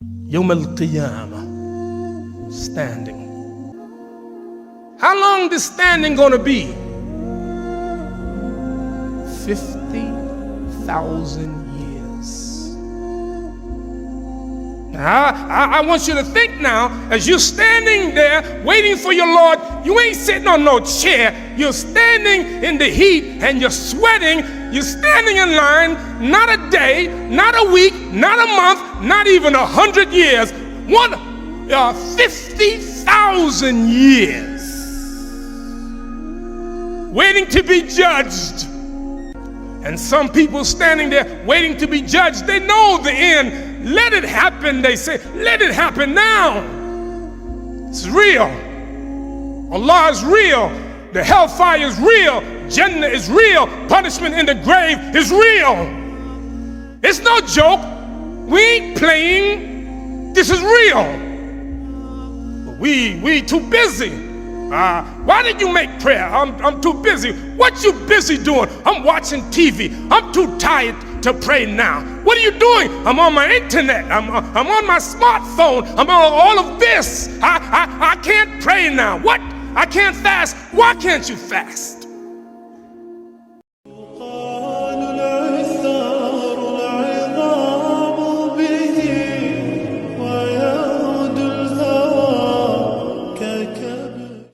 yaumul qiyamah, standing. How long this standing gonna be? 50,000 years. I want you to think now, as you're standing there waiting for your Lord, you ain't sitting on no chair. You're standing in the heat and you're sweating. You're standing in line, not a day, not a week, not a month, not even 100 years. 50,000 years waiting to be judged. And some people standing there waiting to be judged, they know the end. Let it happen, they say. Let it happen now. It's real. Allah is real. The hellfire is real. Jannah is real. Punishment in the grave is real. It's no joke. We ain't playing. This is real. But we too busy. Why did you make prayer? I'm too busy. What you busy doing? I'm watching TV. I'm too tired to pray now. What are you doing? I'm on my internet. I'm on my smartphone. I'm on all of this. I can't pray now. What? I can't fast. Why can't you fast?